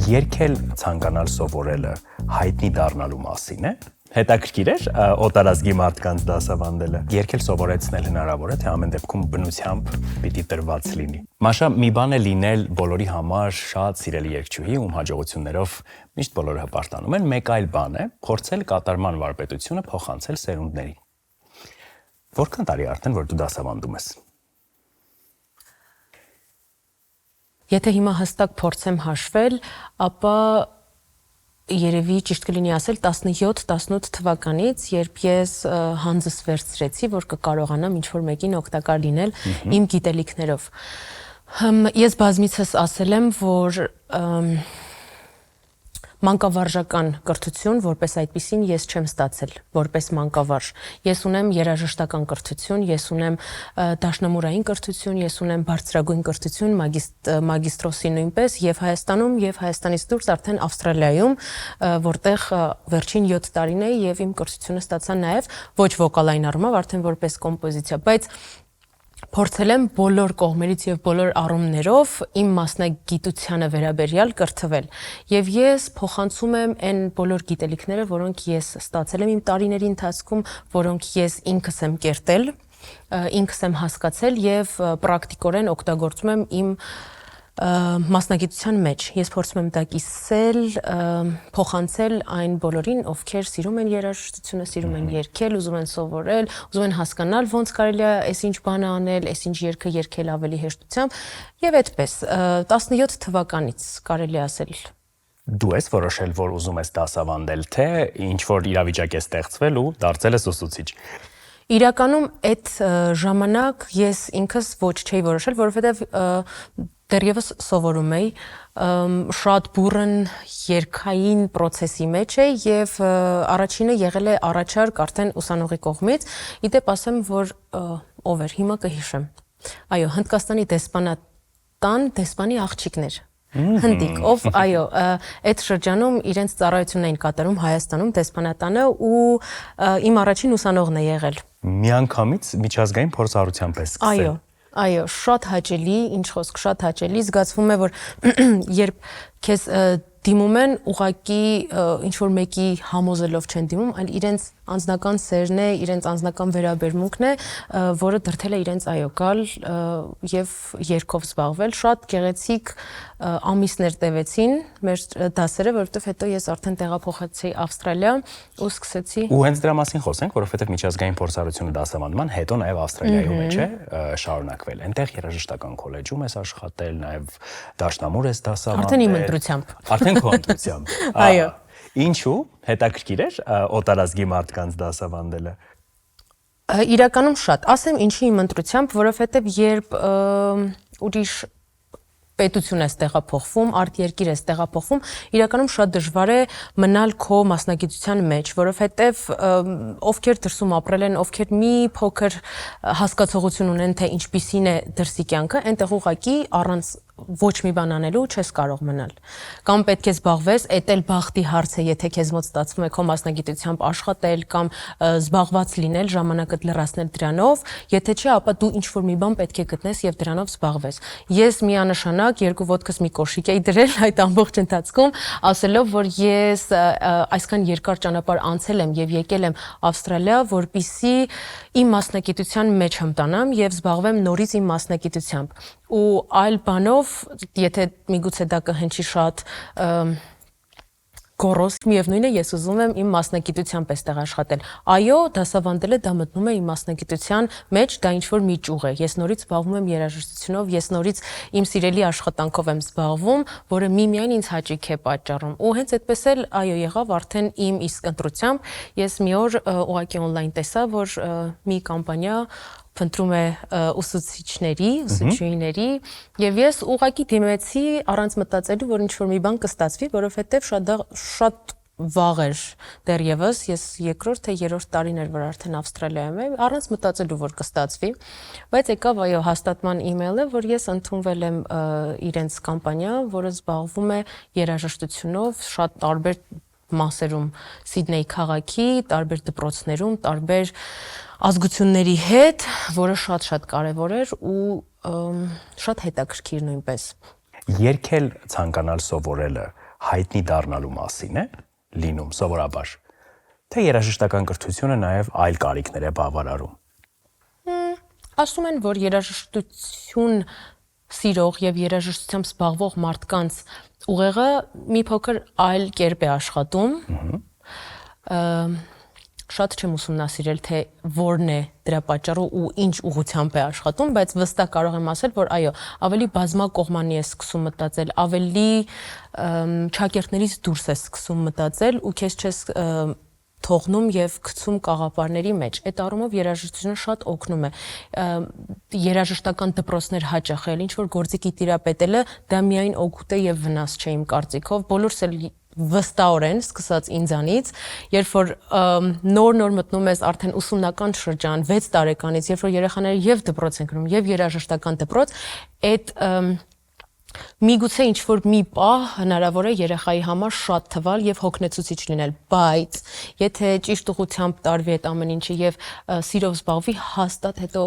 Երգել ցանկանալ սովորելը հայտնի դառնալու մասին է։ Հետաքրքիր է օտարազգի մարդկանց դասավանդելը։ Երգել սովորեցնել հնարավոր է, թե ամեն դեպքում բնությամբ պիտի տրված լինի։ Մաշա, մի բան է լինել բոլորի համար շատ սիրելի երգչուհի, ում հաջողություններով միշտ բոլորը հպարտանում են, մեկ այլ բան է փորձել կատարման վարպետությունը փոխանցել սերունդներին։ Որքան տարի արդեն որ դու դասավանդում ես։ Եթե հիմա հստակ փորձեմ հաշվել, ապա երևի ճիշտ կլինի ասել 17-18 թվականից, երբ ես հանձս վերցրեցի, որ կկարողանամ ինչ-որ մեկին օգտակար լինել իմ գիտելիքներով։ Ես բազմիցս ասել եմ, որ մանկավարժական կրթություն, որպես այդպիսին ես չեմ ստացել, որպես մանկավարժ։ Ես ունեմ երաժշտական կրթություն, ես ունեմ դաշնամուրային կրթություն, ես ունեմ բարձրագույն կրթություն, մագիստրոսի նույնպես, եւ Հայաստանում, եւ Հայաստանից դուրս արդեն Ավստրալիայում, որտեղ վերջին 7 տարին է եւ իմ կրթությունը ստացա նաեւ ոչ վոկալային առումով, արդեն որպես կոմպոզիցիա, բայց փորձել եմ բոլոր կողմերից եւ բոլոր առումներով իմ մասնագիտությանը վերաբերյալ կրթվել եւ ես փոխանցում եմ այն բոլոր գիտելիքները, որոնք ես ստացել եմ իմ տարիների ընթացքում, որոնք ես ինքս եմ կերտել, ինքս եմ հասկացել եւ պրակտիկորեն օգտագործում եմ իմ մասնագիտության մեջ։ Ես փորձում եմ դա կիսել, փոխանցել այն բոլորին, ովքեր սիրում են երաժշտությունը, սիրում են երգել, ուզում են սովորել, ուզում են հասկանալ ոնց կարելի է այսինչ բանը անել, այսինչ երգը երգել ավելի հեշտությամբ եւ այդպես 17 թվականից կարելի ասել։ Դու ես որոշել, որ ուզում ես դասավանդել, թե ինչ որ իրավիճակ է ստեղծվել ու դարձել ես ուսուցիչ։ Իրականում այդ ժամանակ ես ինքս ոչ չէի որոշել, որովհետև դեռևս սովորում էի, շատ բուրըն երգային process-ի մեջ է եւ առաջինը եղել է առաջարկ արդեն ուսանողի կողմից։ Իդեպ ասեմ, որ ով էր, հիմա կհիշեմ։ Այո, Հնդկաստանի դեսպանատան դեսպանի աղջիկներ։ Հնդիկ, ով այո, այդ շրջանում իրենց ծառայությունն էին կատարում Հայաստանում դեսպանատանը ու իմ առաջին ուսանողն է եղել։ Միանգամից միջազգային փորձառությամբ է սկսել։ Այո, շատ հաճելի, ինչ խոսք, շատ հաճելի, զգացվում է, որ երբ քեզ դիմում են, ուղղակի ինչ որ մեկի համոզելով չեն դիմում, այլ իրենց անձնական սերն է, իրենց անձնական վերաբերմունքն է, որը դրթել է իրենց այո գալ եւ երգով զբաղվել։ Շատ գեղեցիկ ամիսներ տևեցին մեր դասերը, որովհետեւ հետո ես արդեն տեղափոխեցի Ավստրալիա ու սկսեցի։ Ու հենց դրա մասին խոսենք, որովհետեւ միջազգային փորձառությունը դասավանդման հետո նաեւ Ավստրալիայում է, չէ՞, շարունակվել։ Այնտեղ երաժշտական քոլեջում ես աշխատել, նաեւ դաշնամուր ես դասավանդել։ Արդեն իմ ընտրությամբ։ Արդեն քո ընտրությամբ։ Այո։ Ինչու հետաքրքիր էր օտարազգի մարդկանց դասավանդելը։ Իրականում շատ, ասեմ ինչի իմ ընտրությամբ, որովհետև երբ ուրիշ պետություն ես տեղափոխվում, արտերկիր ես տեղափոխվում, իրականում շատ դժվար է մնալ քո մասնագիտության մեջ, որովհետև ովքեր դրսում ապրել են, ովքեր մի փոքր հասկացողություն ունեն, թե ինչպիսին է դրսի կյանքը, այնտեղ ուղղակի առանց ոչ մի բան անելու չես կարող մնալ։ Կամ պետք է զբաղվես, էդ էլ բախտի հարց է, եթե քեզ մոտ ստացվում է քո մասնագիտությամբ աշխատել կամ զբաղված լինել, ժամանակդ լրացնել դրանով, եթե չէ, ապա դու ինչ-որ մի բան պետք է գտնես եւ դրանով զբաղվես։ Ես միանշանակ երկու ոտքս մի կոշիկ էի դրել այդ ամբողջ ընթացքում, ասելով, որ ես այսքան երկար ճանապարհ անցել եմ եւ եկել եմ Ավստրալիա, որպիսի իմ մասնագիտության մեջ հմտանամ եւ զբաղվեմ նորից իմ մասնագիտությամբ։ Ու այլ բանով, եթե միգուցե դա կհնչի շատ գոռոզ, միևնույն է, ես ուզում եմ իմ մասնագիտությամբ այստեղ աշխատել։ Այո, դասավանդելը դա մտնում է իմ մասնագիտության մեջ, դա ինչ-որ մի ճյուղ է։ Ես նորից զբաղվում եմ երաժշտությունով, ես նորից իմ սիրելի աշխատանքով եմ զբաղվում, որը միմիայն ինձ հաճույք է պատճառում։ Ու հենց այդպես էլ, այո, եղավ արդեն իմ իսկ ընտրությամբ։ Ես մի օր ուղղակի on-line տեսա, որ մի կամպանիա փնտրում է ուսուցիչների, ուսուցչուհիների եւ ես ուղղակի դիմեցի առանց մտածելու, որ ինչ-որ մի բան կստացվի, որովհետեւ շատ վաղ էր դեռևս, ես երկրորդ թե երրորդ տարին էր, որ արդեն Ավստրալիայում եմ, առանց մտածելու, որ կստացվի, բայց եկավ այո հաստատման email-ը, որ ես ընդունվել եմ իրենց կամպանիա, որը զբաղվում է երաժշտությունով, շատ տարբեր մասերում Սիդնեյ քաղաքի, տարբեր դպրոցներում, տարբեր ազգությունների հետ, որը շատ կարևոր էր ու շատ հետաքրքիր նույնպես։ Երգել ցանկանալ սովորելը հայտնի դառնալու մասին է լինում սովորաբար։ Թե երաժշտական կրթությունը նաև այլ կարիքներ է բավարարում։ Ասում են, որ երաժշտություն սիրող եւ երաժշտությամբ զբաղվող մարդկանց ուղեղը մի փոքր այլ կերպ է աշխատում։ Շատ չեմ ուսումնասիրել, թե որն է դրա պատճառը ու ինչ ուղղությամբ է աշխատում, բայց վստահ կարող եմ ասել, որ այո, ավելի բազմակողմանի է սկսում մտածել, ավելի ճակերտներից դուրս է սկսում մտածել ու քեզ չես թողնում եւ գցում կաղապարների մեջ։ Այդ առումով երաժշտությունը շատ օգնում է։ Երաժշտական դպրոցներ հաճախել, ինչ որ գործիքի տիրապետելը դա միայն օգուտ է եւ վնաս չէ իմ կարծիքով։ Բոլորս էլ վստահորեն սկսած ինձանից, երբ որ նոր մտնում ես արդեն ուսումնական շրջան 6 տարեկանից, երբ որ երեխաները եւ դպրոց են գնում եւ երաժշտական դպրոց, այդ միգուցե ինչ որ մի պահ հնարավոր է երեխայի համար շատ թվալ եւ հոգնեցուցիչ լինել, բայց եթե ճիշտ ուղղությամբ տարվի այդ ամեն ինչը եւ սիրով զբաղվի, հաստատ հետո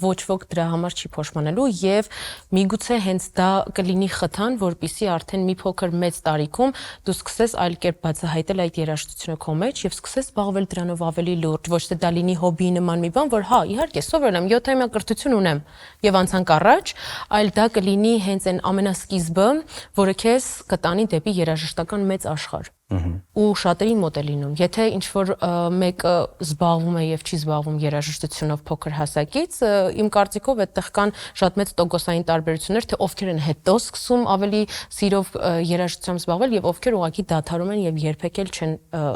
ոչ ոք դրա համար չի փոշմանելու եւ միգուցե հենց դա կլինի խթան, որպիսի արդեն մի փոքր մեծ տարիքում դու սկսես այլ կերպ բացահայտել այդ երաժշտությունը քո մեջ եւ սկսես զբաղվել դրանով ավելի լուրջ, ոչ թե դա լինի հոբբի նման մի բան, որ հա, իհարկե, սովորել եմ 7 տարի կրթություն ունեմ եւ անցանք առաջ, այլ դա կլինի հենց այն ամենասկիզբը, որը քեզ կտանի դեպի երաժշտական մեծ աշխարհ։ Ու շատերին մոտ է լինում։ Եթե ինչ որ մեկը զբաղվում է եւ չի զբաղվում երաժշտությունով փոքր հասակից, իմ կարծիքով այդտեղ կան շատ մեծ տոկոսային տարբերություններ, թե ովքեր են հետո սկսում ավելի սիրով երաժշտությամբ զբաղվել եւ ովքեր ուղղակի դադարում են եւ երբեք էլ չեն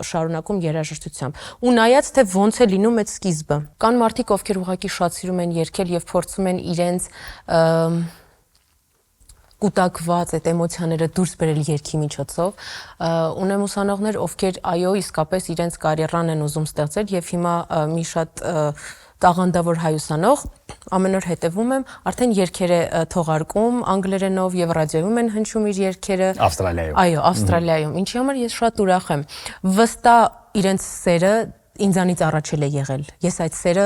շարունակում երաժշտությամբ։ Ու նայած թե ոնց է լինում այդ սկիզբը։ Կան մարդիկ, ովքեր ուղղակի շատ սիրում են երգել եւ փորձում են իրենց կուտակված այդ էմոցիաները դուրս բերել երգի միջոցով, ունեմ ուսանողներ, ովքեր այո, իսկապես իրենց կարիերան են ուզում ստեղծել եւ հիմա մի շատ տաղանդավոր հայ ուսանող ամեն օր հետևում եմ, արդեն երգեր է թողարկում անգլերենով եւ ռադիոյում են հնչում իր երգերը Ավստրալիայում։ Այո, Ավստրալիայում, ինչի համար ես շատ ուրախ եմ։ Վստահ իրենց սերը ինձանից առաջել է եղել։ Ես այդ սերը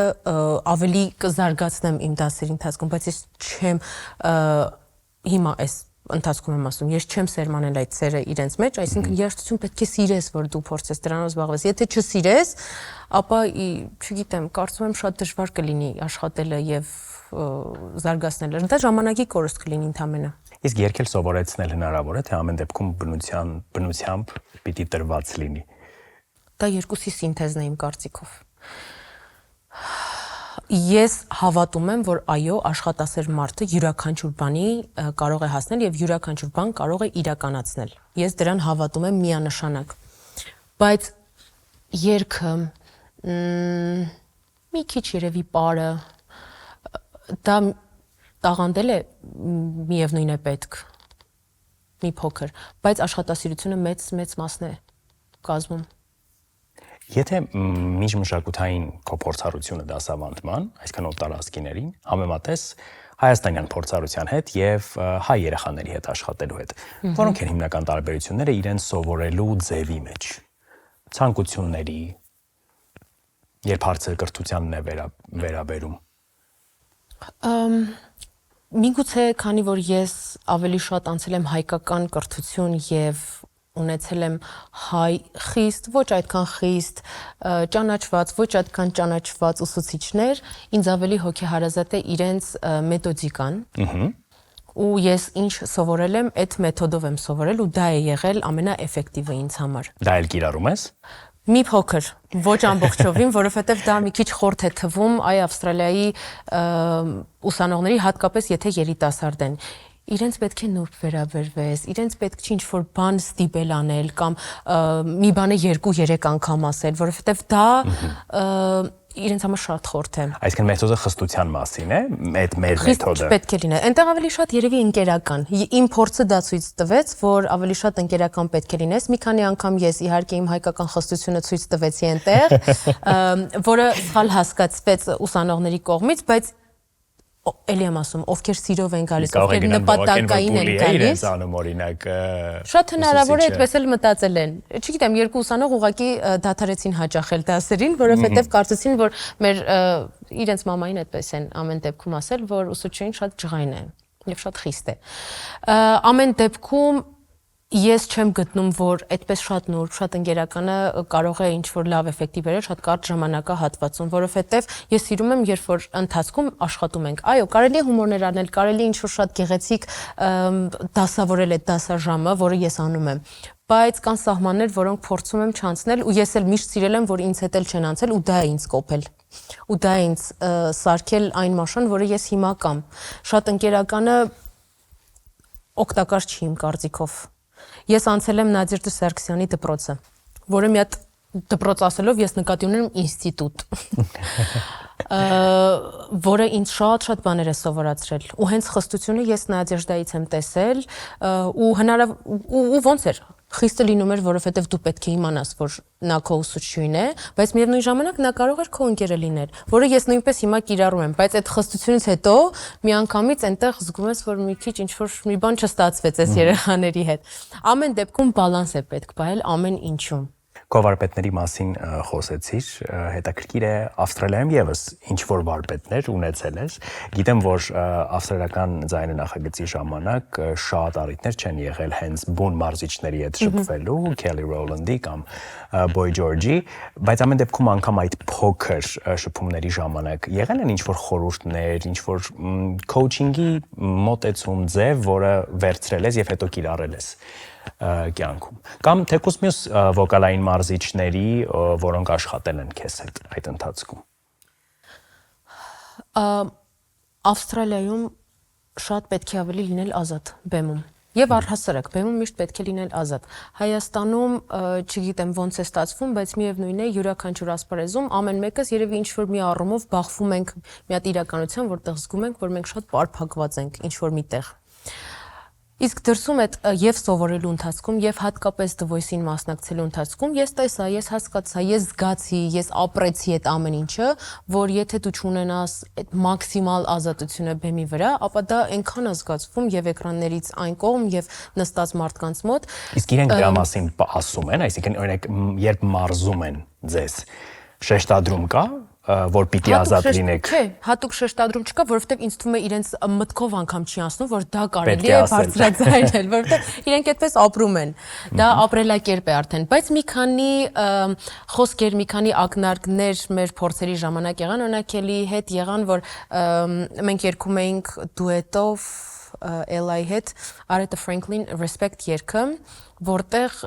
ավելի կզարգացնեմ իմ դասերի ընթացքում, բայց ես չեմ հիմա այս ընթացքում եմ ասում, ես չեմ սերմանել այդ սերը իրենց մեջ, այսինքն երաժշտություն պետք է սիրես, որ դու փորձես դրանով զբաղվես։ Եթե չսիրես, ապա չգիտեմ, կարծում եմ շատ դժվար կլինի աշխատելը եւ զարգացնելը։ Դա ժամանակի կորուստ կլինի ընդամենը։ Իսկ երգել սովորեցնել հնարավոր է, թե ամեն դեպքում բնությամբ պիտի տրված լինի։ Դա երկուսի սինթեզն է իմ կարծիքով։ Ես հավատում եմ, որ այո, աշխատասեր մարդը յուրաքանչյուր բանի կարող է հասնել եւ յուրաքանչյուր բան կարող է իրականացնել։ Ես դրան հավատում եմ միանշանակ։ Բայց երգը մի քիչ երևի պարը դա տաղանդել է միևնույն է պետք մի փոքր, բայց աշխատասիրությունը մեծ մասն է կազմում։ Եթե միջմշակութային քո փորձառությունը դասավանդման, այսքան օտարազգիներին, համեմատես հայաստանյան փորձառության հետ եւ հայ երեխաների հետ աշխատելու հետ, որոնք են հիմնական տարբերությունները իրենց սովորելու ձևի մեջ, ցանկությունների, երբ հարցը կրթությանն է վերաբերում։ Միգուցե, քանի որ ես ավելի շատ անցել եմ հայկական կրթություն եւ ունեցել եմ հայ խիստ, ոչ այդքան խիստ, ճանաչված, ոչ այդքան ճանաչված ուսուցիչներ, ինձ ավելի հոգեհարազատ է իրենց մեթոդիկան։ Ու ես ինչ սովորել եմ, այդ մեթոդով եմ սովորել ու դա է եղել ամենաէֆեկտիվը ինձ համար։ Դա էլ կիրառում ես։ Մի փոքր, ոչ ամբողջովին, որովհետև դա մի քիչ խորթ է թվում այ Ավստրալիայի ուսանողների, հատկապես եթե երիտասարդ են։ Իրենց պետք է նուրբ վերաբերվես, իրենց պետք չի ինչ-որ բան ստիպել անել կամ մի բանը 2-3 անգամ ասել, որովհետև դա իրենց համար շատ խորթ է։ Այսինքն մեթոդը խստության մասին է, այդ մեր մեթոդը։ Պետք է լինել։ Այնտեղ ավելի շատ երևի ընկերական։ Իմ փորձը դա ցույց տվեց, որ ավելի շատ ընկերական պետք է լինես։ Մի քանի անգամ ես իհարկե իմ հայկական խստությունը ցույց տվեցի այնտեղ, որը սխալ հասկացվեց ուսանողների կողմից, բայց էլի եմ ասում, ովքեր սիրով են գալիս, ովքեր նպատակային են գալիս։ Օրինակ շատ հնարավոր է այդպես էլ մտածել են։ Չգիտեմ, երկու ուսանող ուղղակի դադարեցին հաճախել դասերին, որովհետև կարծեցին, որ մեր իրենց մամային այդպես են ամեն դեպքում ասել, որ ուսուցչային շատ ջղայն է եւ շատ խիստ է։ Ամեն դեպքում Ես չեմ գտնում, որ այդպես շատ նուրբ, շատ ընկերականը կարող է ինչ-որ լավ էֆեկտի բերել շատ կարճ ժամանակահատվածում, որովհետև ես սիրում եմ, երբ որ ընթացքում աշխատում ենք։ Այո, կարելի է հումորներ անել, կարելի է ինչ-որ շատ գեղեցիկ դասավորել այդ դասաժամը, որը ես անում եմ։ Բայց կան սահմաններ, որոնք փորձում եմ չանցնել, ու ես էլ միշտ սիրել եմ, որ ինձ հետ էլ չեն անցել, ու դա է ինձ կոփել։ Ու դա է ինձ սարքել այն մաշան, որը ես հիմա կամ։ Շատ ընկերականը օգտակար չի իմ կարծիքով։ Ես անցել եմ Նադիրդե Սարգսյանի դպրոցը, որը մի հատ դպրոց ասելով ես նկատի ունեմ ինստիտուտ, որը ինձ շատ բաներ է սովորացրել։ Ու հենց խստությունը ես Նադիրդայից եմ տեսել, ու ոնց էր, խիստը լինում էր, որովհետև դու պետք է իմանաս, որ նա քո ուսուցչուհին է, բայց միևնույն ժամանակ նա կարող էր քո ընկերը լինել, որը ես նույնպես հիմա կիրառում եմ, բայց այդ խստությունից հետո միանգամից այնտեղ զգում ես, որ մի քիչ ինչ-որ մի բան չստացվեց այս երեխաների հետ։ Ամեն դեպքում բալանս է պետք պահել ամեն ինչում։ Քո վարպետների մասին խոսեցիր, հետաքրքիր է Ավստրալիայում եւս ինչ որ վարպետներ ունեցել ես։ Գիտեմ, որ ավստրալիական ձայնը նախագծի ժամանակ շատ առիթներ չեն եղել հենց բուն մարզիչների հետ շփվելու, Kelly Rowland-ի կամ Boy George-ի, բայց ամեն դեպքում անգամ այդ փոքր շփումների ժամանակ եղել են ինչ որ խորհուրդներ, ինչ որ coaching-ի մոտեցում ձև, որը վերցրել ես եւ հետո կիրառել ես կյանքում կամ թեկուզ մյուս վոկալային մարզիչների, որոնք աշխատել են քեզ հետ այդ ընթացքում։ Ավստրալիայում շատ պետք է ավելի լինել ազատ բեմում։ Եվ առհասարակ բեմում միշտ պետք է լինել ազատ։ Հայաստանում չգիտեմ ոնց է ստացվում, բայց միևնույն է յուրաքանչյուր ասպարեզում ամեն մեկս երևի ինչ-որ մի առումով բախվում ենք մի հատ իրականության, որտեղ զգում ենք, որ մենք շատ պարփակված ենք ինչ-որ միտեղ։ Իսկ դրսում այդ եւ սովորելու ընթացքում եւ հատկապես The Voice-ին մասնակցելու ընթացքում ես տեսա, ես հասկացա, ես զգացի, ես ապրեցի այդ ամեն ինչը, որ եթե դու չունենաս այդ մաքսիմալ ազատությունը բեմի վրա, ապա դա այնքան է զգացվում եւ էկրաններից այն կողմ եւ նստած մարդկանց մոտ։ Իսկ իրենք դրա մասին ասում են, այսինքն օրինակ երբ մարզում են ձեզ, շեշտադրում կա, որ պիտի ազատ լինեք։ Չէ, հատուկ շեշտադրում չկա, որովհետև ինձ թվում է իրենց մտքով անգամ չի անցնում, որ դա կարելի է բարձրաձայնել, որովհետև իրենք այդպես ապրում են։ Դա ապրելակերպ է արդեն, բայց մի քանի խոսքեր, մի քանի ակնարկներ մեր փորձերի ժամանակ եղան, օրինակ Kelly հետ եղան, որ մենք երգում էինք դուետով Ella-ի հետ Aretha Franklin Respect երգը, որտեղ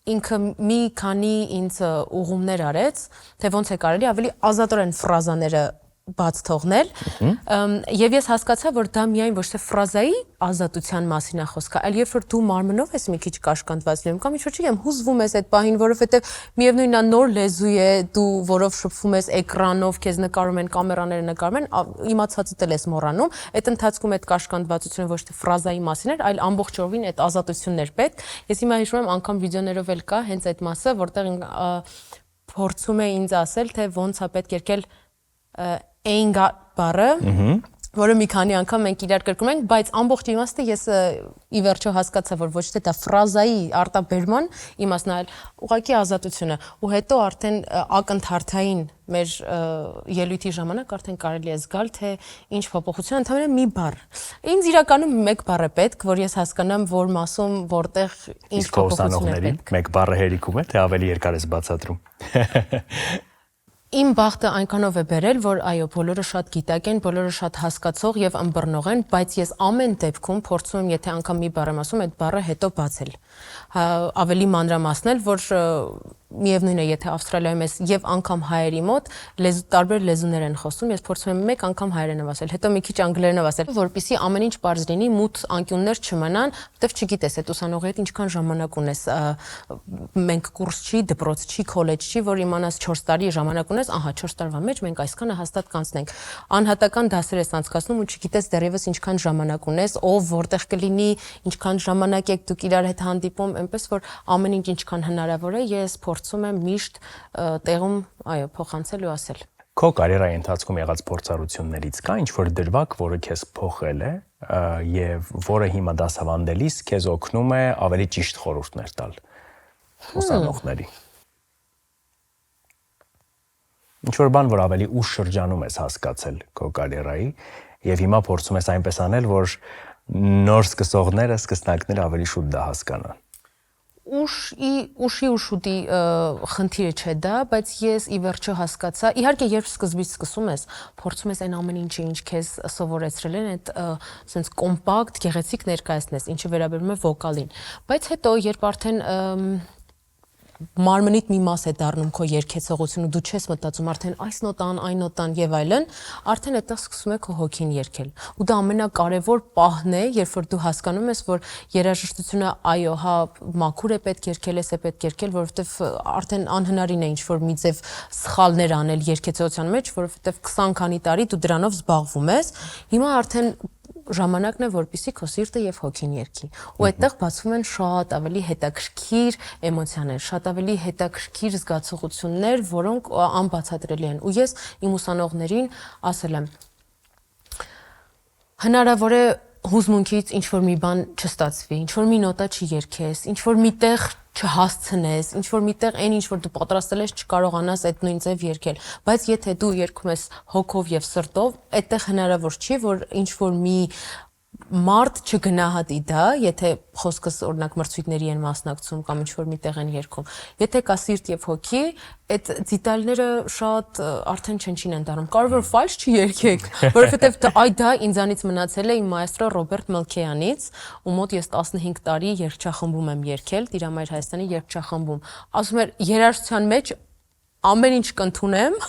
ինքը մի քանի ինձ ուղումներ արեց, թե ոնց է կարելի ավելի ազատորեն ֆրազաները բաց թողնել, եւ ես հասկացա, որ դա միայն ոչ թե ֆրազայի ազատության մասին է խոսքը, այլ երբ որ դու մարմնով ես մի քիչ կաշկանդված լինում, կամ ինչ-որ չգիտեմ, հուզվում ես այդ պահին, որովհետեւ միևնույնն է նոր լեզու է, դու որով շփվում ես էկրանով, քեզ նկարում են, կամերաները նկարում են, իմացածդ էլ ես մոռանում, այդ ընթացքում այդ կաշկանդվածությունը ոչ թե ֆրազայի մասին էր, այլ ամբողջովին այդ ազատությունն էր պետք։ Ես հիմա հիշում եմ, անգամ վիդեոներով էլ կա հենց այդ մասը, որտեղ փորձում է ինձ ասել, թե ոնց է պետք եկել ain't got բառը, որը մի քանի անգամ մենք իրար կրկնում ենք, բայց ամբողջ իմաստը ես ի վերջո հասկացա, որ ոչ թե դա ֆրազայի արտաբերման իմաստն է, այլ ուղղակի ազատությունը, ու հետո արդեն ակնթարթային մեր ելույթի ժամանակ արդեն կարելի է զգալ, թե ինչ փոփոխություն, ընդհանրապես մի բառ։ Ինձ իրականում մեկ բառ է պետք, որ ես հասկանամ, որ մասում որտեղ ինչ փոփոխություն է պետք։ Մեկ բառը հերիքում է, թե ավելի երկար ես բացատրում։ Իմ բախտը այնքանով է բերել, որ այո, բոլորը շատ գիտակ են, բոլորը շատ հասկացող եւ ըմբռնող են, բայց ես ամեն դեպքում փորձում եմ, եթե անգամ մի բառ եմ ասում, այդ բառը հետո բացել։ Ավելի մանրամասնել, որ միևնույն է, եթե Ավստրալիայում ես եւ անգամ հայերի մոտ տարբեր լեզուներ են խոսում, ես փորձում եմ մեկ անգամ հայերենով ասել, հետո մի քիչ անգլերենով ասել, որպեսզի ամեն ինչ բարձ լինի, մութ անկյուններ չմնան, որտեվ չգիտես, այդ ուսանողի հետ ինչքան ժամանակ ունես, մենք կուրս չի, դպրոց չի, քոլեջ չի, որ իմանաս 4 տարի ժամանակ ունես, ահա 4 տարվա մեջ մենք այսքանը հաստատ կանցնենք։ Անհատական դասեր ես անցկացնում ու չգիտես դեռևս ինչքան ժամանակ ունես, ով որտեղ կլինի, ինչքան ժամանակ եք դուք իրար հետ հանդիպում, այնպես որ ամեն ինչ ինչքան հնարավոր է, ես փորձում եմ միշտ տեղում, այո, փոխանցել ու ասել։ Քո կարիերայի ընթացքում եղած փորձառություններից կա ինչ-որ դրվագ, որը քեզ փոխել է եւ որը հիմա դասավանդելիս քեզ օգնում է ավելի ճիշտ խորհուրդներ տալ ուսանողների։ Ինչ-որ բան, որ ավելի ուշ շրջանում ես հասկացել քո կարիերայի եւ հիմա փորձում ես այնպես անել, որ նոր սկսողները, սկսնակները ավելի շուտ դա հասկանան։ Ուշի ու շուտի խնդիրը չէ դա, բայց ես ի վերջո հասկացա, իհարկե երբ սկզբից սկսում ես, փորձում ես այն ամեն ինչը, ինչ քեզ սովորեցրել են, այդ sense կոմպակտ, գեղեցիկ ներկայացնես, ինչը վերաբերում է վոկալին, բայց հետո երբ արդեն մարմնիդ մի մաս է դառնում քո երգեցողությունը, դու չես մտածում արդեն այս նոտան, այն նոտան եւ այլն, արդեն այդտեղ սկսում է քո հոգին երգել։ Ու դա ամենակարևոր պահն է, երբ որ դու հասկանում ես, որ երաժշտությունը, այո, հա, մաքուր է պետք երգել, է պետք երգել, որովհետեւ արդեն անհնարին է ինչ-որ մի ձև սխալներ անել երգեցողության մեջ, որովհետեւ 20 քանի տարի դու դրանով զբաղվում ես։ Հիմա արդեն ժամանակն է, որպեսզի քո սիրտը եւ հոգին երգի։ Ու այդտեղ բացվում են շատ ավելի հետաքրքիր էմոցիաներ, շատ ավելի հետաքրքիր զգացողություններ, որոնք անբացատրելի են։ Ու ես իմ ուսանողներին ասել եմ. հնարավոր է հուզմունքից ինչ-որ մի բան չստացվի, ինչ-որ մի նոտա չերգես, ինչ-որ միտեղ չհասցնես, ինչ-որ միտեղ այն ինչ-որ դու պատրաստել ես չկարողանաս այդ նույն ձև երգել, բայց եթե դու երգում ես հոգով եւ սրտով, այդտեղ հնարավոր չի, որ ինչ-որ մի մարդ չգնահատի դա, եթե խոսքս օրինակ մրցույթների են մասնակցում կամ ինչ-որ միտեղ են երգում, եթե կա սիրտ եւ հոգի, այդ դիտալները շատ արդեն չնչին են դառնում։ Կարող որ ֆալշ չերգեք, որովհետեւ այ դա ինձանից մնացել է իմ մայստրո Ռոբերտ Մելքեյանից, ու մոտ ես 15 տարի երգչախմբում եմ երգել, Տիրամայր Հայաստանի երգչախմբում։ Ասում էր երաժշտության մեջ ամեն ինչ կընդունեմ,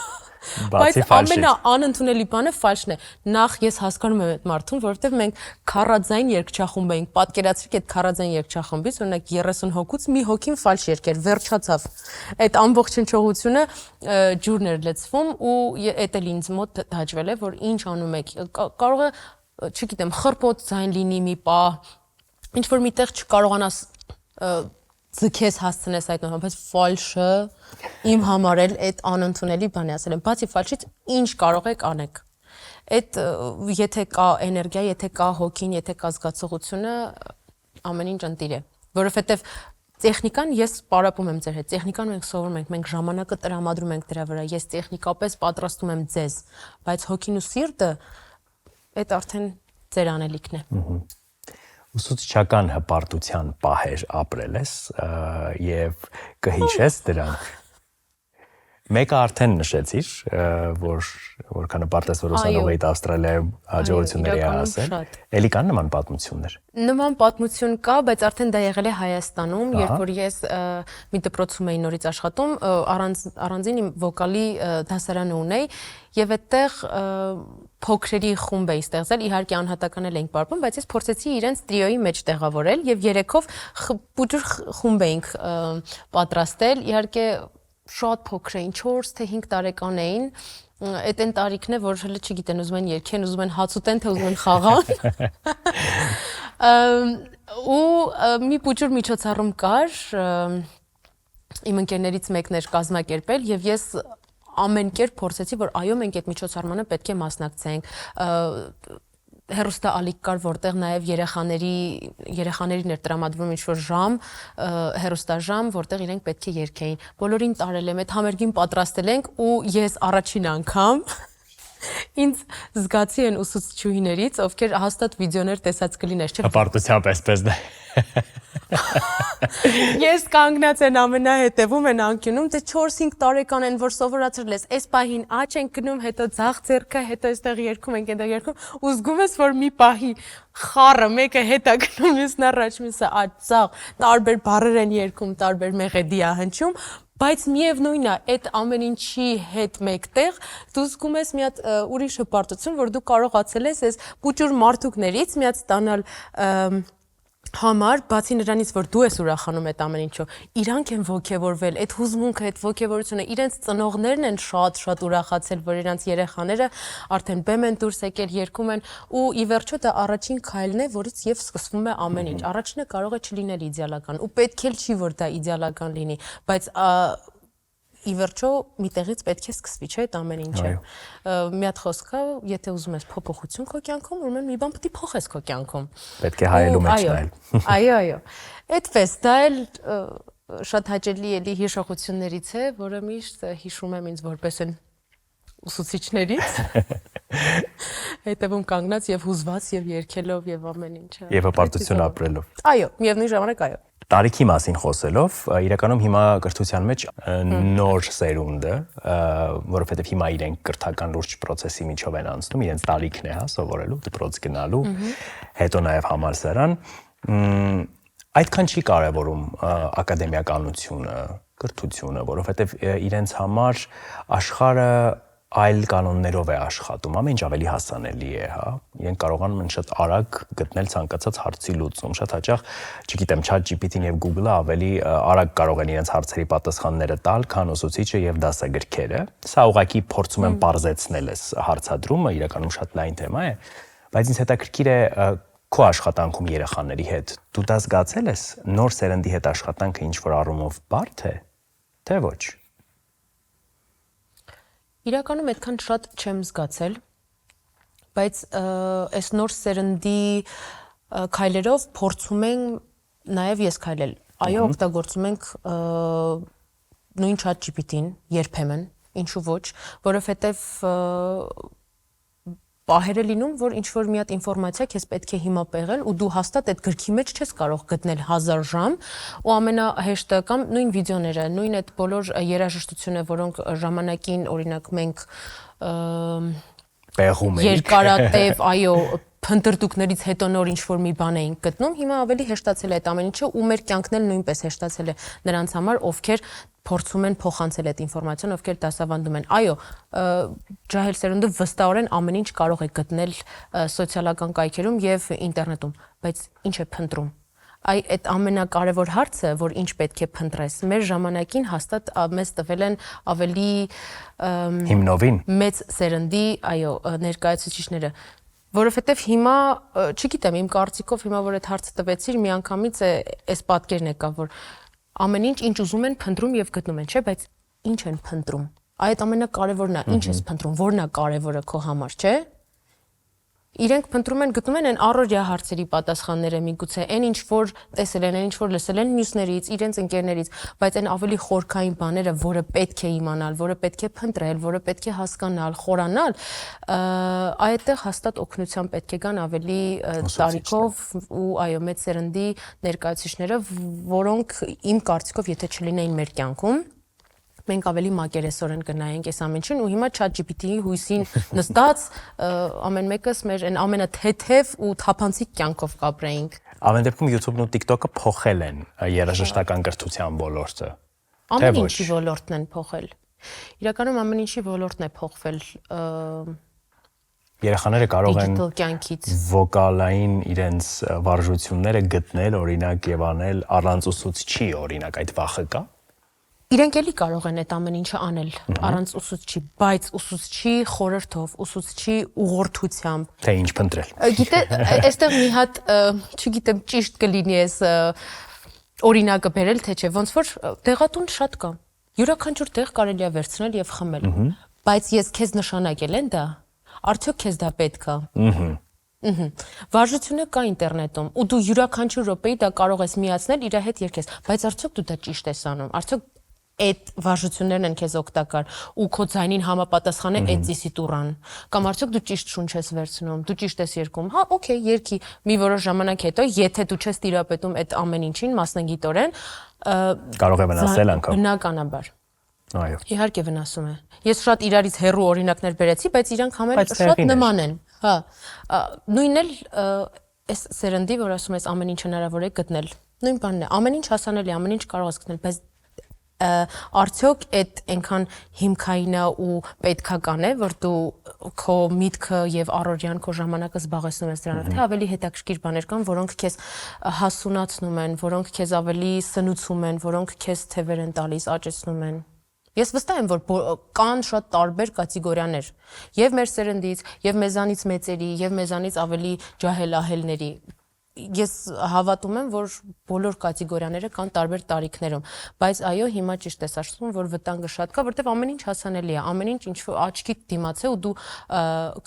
բայց ամենաանընդունելի բանը ֆալշն է։ Նախ ես հասկանում եմ այդ մարդուն, որովհետև մենք քառաձայն երգչախումբ էինք, պատկերացրեք այդ քառաձայն երգչախմբից, օրինակ 30 հոգուց մի հոգին ֆալշ երգեր, վերջացավ։ Այդ ամբողջ հնչողությունը ջուրն էր լցվում ու էդ էլ ինձ մոտ հաճվել է, որ ինչ անում եք, կարող է, չգիտեմ, խռպոտ ձայն լինի մի պահ, ինչ որ միտեղ չկարողանաս ձգես հասցնես այդ նոմը, բայց ֆալշը իմ համար էլ այդ անընդունելի բան է, ասել եմ, բացի ֆալշից ինչ կարող եք անեք։ Այդ եթե կա էներգիա, եթե կա հոգին, եթե կա զգացողությունը, ամեն ինչ ընտիր է, որովհետև տեխնիկան ես պարապում եմ ձեր հետ, տեխնիկան մենք սովորում ենք, մենք ժամանակը տրամադրում ենք դրա վրա, ես տեխնիկապես պատրաստում եմ ձեզ, բայց հոգին ու սիրտը այդ արդեն ձեր անելիքն է։ Ուսուցչական հպարտության պահեր ապրել ես եւ կհիշես դրանք։ Մեկը արդեն նշեցիր, որքան հպարտ ես, որ ուսանող էիդ Ավստրալիայում հաջողությունների հասել։ Էլի կան նման պատմություններ։ Նման պատմություն կա, բայց արդեն դա եղել է Հայաստանում, երբ որ ես մի դպրոցում էի նորից աշխատում, առանձին իմ վոկալի դասարանը ունեի, եւ այդտեղ փոքրերի խումբ էի ստեղծել, իհարկե անհատական էլ էինք պարապում, բայց ես փորձեցի իրենց տրիոյի մեջ տեղավորել եւ երեքով պուջուր խումբ էինք պատրաստել, իհարկե շատ փոքր էին, 4 թե 5 տարեկան էին, այդ այն տարիքն է, որ հələ չգիտեն, ուզում են երգեն, ուզում են հաց ուտեն, թե ուզում են խաղան։ Ու մի պուջուր միջոցառում կար, իմ ընկերներից մեկն էր կազմակերպել եւ ես ամեն կերպ փորձեցի, որ այո, մենք այդ միջոցառմանը պետք է մասնակցենք։ Հերոստա ալիք կար, որտեղ նաև երեխաներին էր տրամադրվում ինչ-որ ժամ, հերոստաժամ, որտեղ իրենք պետք է երգեին։ Բոլորին տարել եմ, այդ համերգին պատրաստել ենք ու ես առաջին անգամ ինձ զգացի են ուսուցչուհիներից, ովքեր հաստատ վիդեոներ տեսած կլինես, չէ՞։ Հպարտությամբ էսպես դա։ Ես կանգնած են ամենահետևում են անկյունում, դե 4-5 տարեկան են, որ սովորացրել ես, այս պահին աջ են գնում, հետո ձախ ձեռքը, հետո այստեղ երգում ենք, այնտեղ երգում, ու զգում ես, որ մի պահի խառը մեկը հետա գնում, մյուսն առաջ, մյուսը աջ, ձախ, տարբեր բառեր են երգում, տարբեր մեղեդի է հնչում, բայց միևնույնն է, այդ ամեն ինչի հետ մեկտեղ դու զգում ես մի հատ ուրիշ հպարտություն, որ դու կարողացել ես այս պուճուր մարդուկներից մի հատ ստանալ համար, բացի նրանից, որ դու ես ուրախանում այդ ամեն ինչով, իրանք են ոգևորվել, այդ հուզմունքը, այդ ոգևորությունը, իրենց ծնողներն են շատ ուրախացել, որ իրենց երեխաները արդեն բեմ են դուրս եկել, երգում են, ու ի վերջո դա առաջին քայլն է, որից եւ սկսվում է ամեն ինչ։ Առաջինը կարող է չլինել իդեալական, ու պետք էլ չի, որ դա իդեալական լինի, բայց ի վերջո մի տեղից պետք է սկսվի, չէ՞, այդ ամեն ինչը։ Մի հատ խոսք կա, եթե ուզում ես փոփոխություն քո կյանքում, ուրեմն մի բան պետք է փոխես քո կյանքում։ Պետք է հայելու մեջ նայել։ Այո։ Այդպես, դա էլ շատ հաճելի էլի հիշողություններից է, որը միշտ հիշում եմ ինձ որպես այն ուսուցիչներից։ Հետևում կանգնած եւ հուզված եւ երգելով եւ ամեն ինչը։ Եվ հպարտություն ապրելով։ Այո, միևնույն ժամանակ այո։ Տարիքի մասին խոսելով, իրականում հիմա կրթության մեջ նոր սերունդը, որովհետև հիմա իրենք կրթական լուրջ process-ի միջով են անցնում, իրենց տարիքն է, հա, սովորելու, դպրոց գնալու, հետո նաև համալսարան, այդքան չի կարևորում ակադեմիականությունը, կրթությունը, որովհետև իրենց համար աշխարհը այլ կանոններով է աշխատում, ամեն ինչ ավելի հասանելի է, հա։ Իրենք կարողանում են շատ արագ գտնել ցանկացած հարցի լուծում, շատ հաճախ, չգիտեմ, ChatGPT-ն եւ Google-ը ավելի արագ կարող են իրենց հարցերի պատասխանները տալ, քան ուսուցիչը եւ դասագրքերը։ Սա ուղղակի փորձում են բարձեցնել այս հարցադրումը, իրականում շատ լայն թեմա է, բայց ինձ հետաքրքիր է քո աշխատանքում երեխաների հետ։ Դու դա զգացել ես նոր սերնդի հետ աշխատանքը ինչ որ առումով բարդ է, թե ոչ։ Իրականում այդքան շատ չեմ զգացել, բայց այս նոր սերնդի քայլերով փորձում ենք նաև ես քայլել։ Այո, օգտագործում ենք նույն ChatGPT-ին երբեմն, ինչու ոչ, որովհետև պահերը լինում, որ ինչ-որ մի հատ ինֆորմացիա քեզ պետք է հիմա պեղել ու դու հաստատ այդ գրքի մեջ չես կարող գտնել 1000 ժամ ու ամենահեշտը կամ նույն վիդեոները, նույն այդ բոլոր երաժշտությունը, որոնք ժամանակին օրինակ մենք պեղում ենք երկարատև, այո, փնտրտուքներից հետո նոր ինչ-որ մի բան էինք գտնում, հիմա ավելի հեշտացել է այդ ամեն ինչը ու մեր կյանքն էլ նույնպես հեշտացել է նրանց համար, ովքեր փորձում են փոխանցել այդ ինֆորմացիան, ովքեր դասավանդում են։ Այո, ջահել սերունդը վստահորեն ամեն ինչ կարող է գտնել սոցիալական կայքերում եւ ինտերնետում, բայց ինչ է փնտրում։ Այդ ամենակարևոր հարցը, որ ինչ պետք է փնտրես, մեր ժամանակին հաստատ մեզ տվել են ավելի հիմնովին մեծ սերնդի, այո, ներկայացուցիչները, որովհետև հիմա, չգիտեմ, իմ կարծիքով հիմա որ այդ հարցը տվեցիր, միանգամից այս պատկերն եկավ, որ ամեն ինչ ուզում են փնտրում եւ գտնում են, չէ՞, բայց ինչ են փնտրում։ Այդ ամենակարևորն է, ինչ ես փնտրում, որն է կարևորը քո համար, չէ՞։ Իրենք փնտրում են, գտնում են այն առօրյա հարցերի պատասխանները, միգուցե այն ինչ որ տեսել են, այն ինչ որ լսել են մյուսներից, իրենց ընկերներից, բայց այն ավելի խորքային բաները, որը պետք է իմանալ, որը պետք է փնտրել, որը պետք է հասկանալ, խորանալ, այդտեղ հաստատ օգնության պետք է գան ավելի տարիքով ու այո, մեծ սերնդի ներկայացուցիչները, որոնք իմ կարծիքով, եթե չլինեին մեր կյանքում, մենք ավելի մակերեսորեն կնայենք այս ամեն ինչին ու հիմա ChatGPT-ի հույսին նստած ամեն մեկս մեր այն ամենաթեթև ու թափանցիկ կյանքով կապրեինք։ Ամեն դեպքում YouTube-ն ու TikTok-ը փոխել են երաժշտական կրթության ոլորտը։ Ամեն ինչի ոլորտն են փոխել։ Իրականում ամեն ինչի ոլորտն է փոխվել։ Երեխաները կարող են դիջիտալ կյանքից վոկալային իրենց վարժությունները գտնել, օրինակ եւ անել առանց ուսուցչի, օրինակ այդ վախը կա։ Իրենք էլի կարող են այդ ամեն ինչը անել առանց ուսուցչի, բայց ուսուցչի խորհրդով, ուսուցչի ուղղորդությամբ։ Թե ինչ փնտրել։ Գիտե, այստեղ մի հատ, չգիտեմ, ճիշտ կլինի այս օրինակը բերել, թե չէ, ոնց որ դեղատուն շատ կա։ Յուրաքանչյուր տեղ կարելի է վերցնել եւ խմել։ Բայց ես քեզ նշանակել են դա, արդյոք քեզ դա պետք է։ Վարժությունը կա ինտերնետում ու դու յուրաքանչյուր րոպեի դա կարող ես միացնել իր հետ երկես, բայց արդյոք դու դա ճիշտ ես անում, արդյոք այդ վարժություններն են քեզ օգտակար ու քո ձայնին համապատասխան է այդ ծիսիտուրան կամ արդյոք դու ճիշտ շունչ ես վերցնում, դու ճիշտ ես երգում, հա, օքեյ, երգի, մի որոշ ժամանակ հետո, եթե դու չես տիրապետում այդ ամեն ինչին մասնագիտորեն, կարող է վնասել անգամ։ Բնականաբար։ Այո։ Իհարկե վնասում է։ Ես շատ իրարից հեռու օրինակներ բերեցի, բայց իրանք համել շատ նման են։ Հա, նույնն էլ այս սերնդի, որ ասում ես ամեն ինչ հնարավոր է գտնել։ Նույն բանն է, ամեն ինչ հասանելի, ամեն ինչ կարող ես գտնել, բայց արդյոք այդ այնքան հիմքային է ու պետքական է, որ դու քո միտքը եւ առօրյան քո ժամանակը զբաղեցնում ես դրանով, թե ավելի հետաքրքիր բաներ կան, որոնք քեզ հասունացնում են, որոնք քեզ ավելի սնուցում են, որոնք քեզ թևեր են տալիս, աճեցնում են։ Ես վստահ եմ, որ կան շատ տարբեր կատեգորիաներ եւ մեր սերնդից, եւ մեզանից մեծերի, եւ մեզանից ավելի ջահել-ահելների։ Ես հավատում եմ, որ բոլոր կատեգորիաները կան տարբեր տարիքներում, բայց այո, հիմա ճիշտ ես ասում, որ վտանգը շատ կա, որտեղ ամեն ինչ հասանելի է, ամեն ինչ ինչ-որ աչքիդ դիմաց է ու դու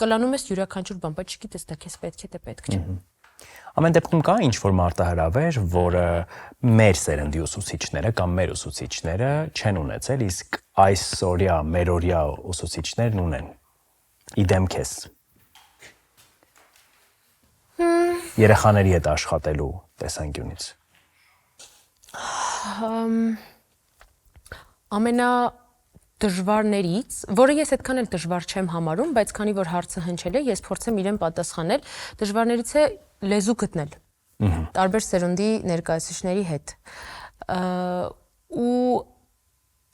կլանում ես յուրաքանչյուր բան, բայց չգիտես դա քեզ պետք է, թե պետք չէ։ Ամեն դեպքում կա ինչ-որ մարտահրավեր, որը մեր սերնդի ուսուցիչները կամ մեր ուսուցիչները չեն ունեցել, իսկ այսօրյա մերօրյա ուսուցիչներն ունեն։ Իդեմ քեզ։ Երեխաների հետ աշխատելու տեսանկյունից։ Ամենադժվարներից, որը ես այդքան էլ դժվար չեմ համարում, բայց քանի որ հարցը հնչել է, ես փորձեմ իրեն պատասխանել, դժվարներից է լեզու գտնել տարբեր սերունդի ներկայացուցիչների հետ։ Ու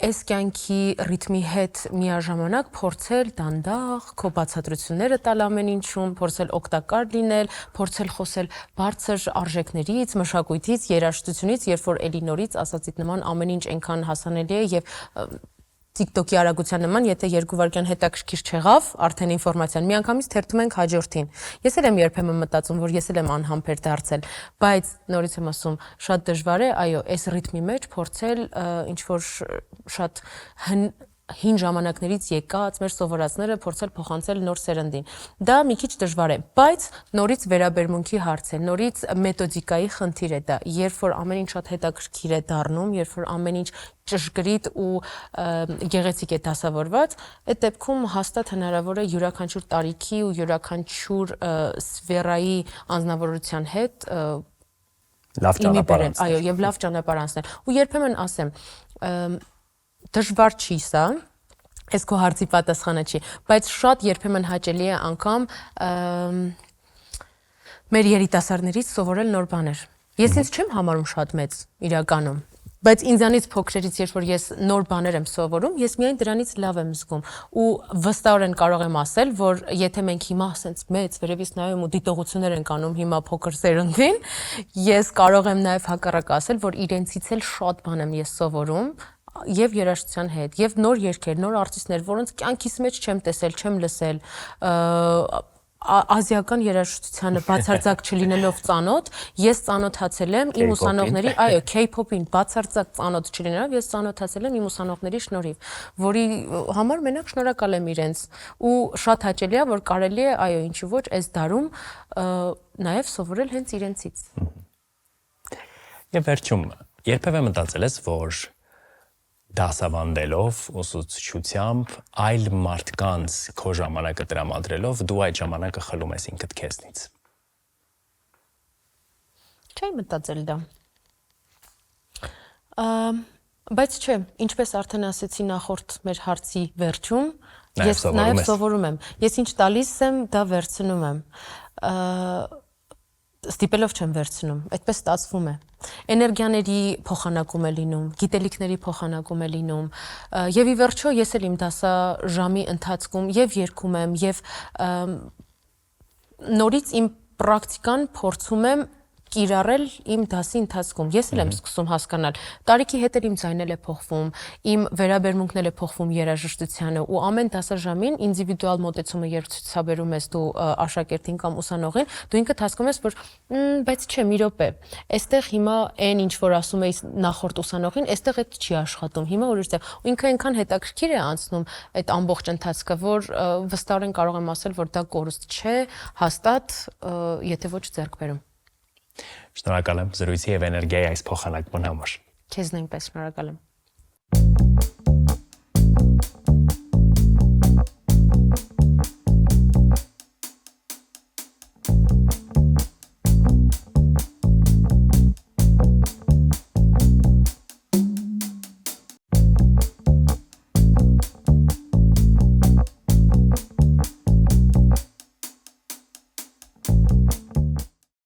այս կյանքի ռիթմի հետ միաժամանակ փորձել դանդաղ քո բացատրությունները տալ ամեն ինչում, փորձել օգտակար լինել, փորձել խոսել բարձր արժեքներից, մշակույթից, երաժշտությունից, երբ որ էլի նորից ասացիդ նման ամեն ինչ այնքան հասանելի է եւ TikTok-ի արագության նման, եթե 2 վայրկյան հետաքրքիր չեղավ, արդեն ինֆորմացիան միանգամից թերթում ենք հաջորդին։ Ես էլ եմ երբեմն մտածում, որ ես էլ եմ անհամբեր դարձել, բայց նորից եմ ասում, շատ դժվար է, այո, այս ռիթմի մեջ փորձել ինչ որ շատ հին ժամանակներից եկած մեր սովորածները փորձել փոխանցել նոր սերնդին։ Դա մի քիչ դժվար է, բայց նորից վերաբերմունքի հարց է, նորից մեթոդիկայի խնդիր է դա, երբ որ ամեն ինչ շատ հետաքրքիր է դառնում, երբ որ ամեն ինչ ճշգրիտ ու գեղեցիկ է դասավորված, այդ դեպքում հաստատ հնարավոր է յուրաքանչյուր տարիքի ու յուրաքանչյուր սֆերայի անձնավորության հետ լավ ճանապարհ անցնել։ Այո, եւ լավ ճանապարհ անցնել։ Ու երբեմն ասեմ, դժվար չի սա, այս քո հարցի պատասխանը չի, բայց շատ երբեմն հաճելի է անգամ մեր երիտասարդներից սովորել նոր բաներ։ Ես ինձ չեմ համարում շատ մեծ իրականում, բայց ինձանից փոքրերից, երբ որ ես նոր բաներ եմ սովորում, ես միայն դրանից լավ եմ զգում ու վստահորեն կարող եմ ասել, որ եթե մենք հիմա ասենց մեծ վերևից նայում ու դիտողություններ ենք անում հիմա փոքր սերնդին, ես կարող եմ նաև հակառակ ասել, որ իրենցից էլ շատ բան եմ ես սովորում եւ երաժշտության հետ, եւ նոր երգեր, նոր արտիստներ, որոնց կյանքիս մեջ չեմ տեսել, չեմ լսել, ազիական երաժշտությանը բացարձակ չլինելով ծանոթ, ես ծանոթացել եմ իմ ուսանողների, այո, K-pop-ին բացարձակ ծանոթ չլինելով, ես ծանոթացել եմ իմ ուսանողների շնորհիվ, որի համար մենակ շնորհակալ եմ իրենց, ու շատ հաճելի է, որ կարելի է, այո, ինչու ոչ, այս դարում նաեւ սովորել հենց իրենցից։ Եվ վերջում, երբևէ մտածել ես, որ դասավանդելով, ուսուցչությամբ, այլ մարդկանց քո ժամանակը տրամադրելով, դու այդ ժամանակը խլում ես ինքդ քեզնից։ Չէի մտածել դա։ Բայց չէ, ինչպես արդեն ասեցի նախորդ մեր հարցի վերջում, ես նաև սովորում եմ։ Ես ինչ տալիս եմ, դա վերցնում եմ։ Ստիպելով չեմ վերցնում, այդպես ստացվում է։ Էներգիաների փոխանակում է լինում, գիտելիքների փոխանակում է լինում, եւ ի վերջո ես էլ իմ դասաժամի ընթացքում եւ երգում եմ, եւ նորից իմ պրակտիկան փորձում եմ կիրառել իմ դասի ընթացքում։ Ես էլ եմ սկսում հասկանալ, տարիքի հետ էլ իմ ձայնն է փոխվում, իմ վերաբերմունքն է փոխվում երաժշտությանը ու ամեն դասաժամին ինդիվիդուալ մոտեցումը երբ ցուցաբերում ես դու աշակերտին կամ ուսանողին, դու ինքդ հասկանում ես, որ բայց չէ, մի րոպե, այստեղ հիմա այն ինչ որ ասում էի նախորդ ուսանողին, այստեղ այդ չի աշխատում, հիմա ուրիշ է։ Ու ինքը այնքան հետաքրքիր է անցնում այդ ամբողջ ընթացքը, որ վստահորեն կարող եմ ասել, որ դա կորուստ չէ, հաստատ, եթե ոչ ձեռք բերում։ Շնորհակալ եմ զրույցի եւ էներգիայի այս փոխանակման համար։ Քեզ նույնպես շնորհակալ եմ։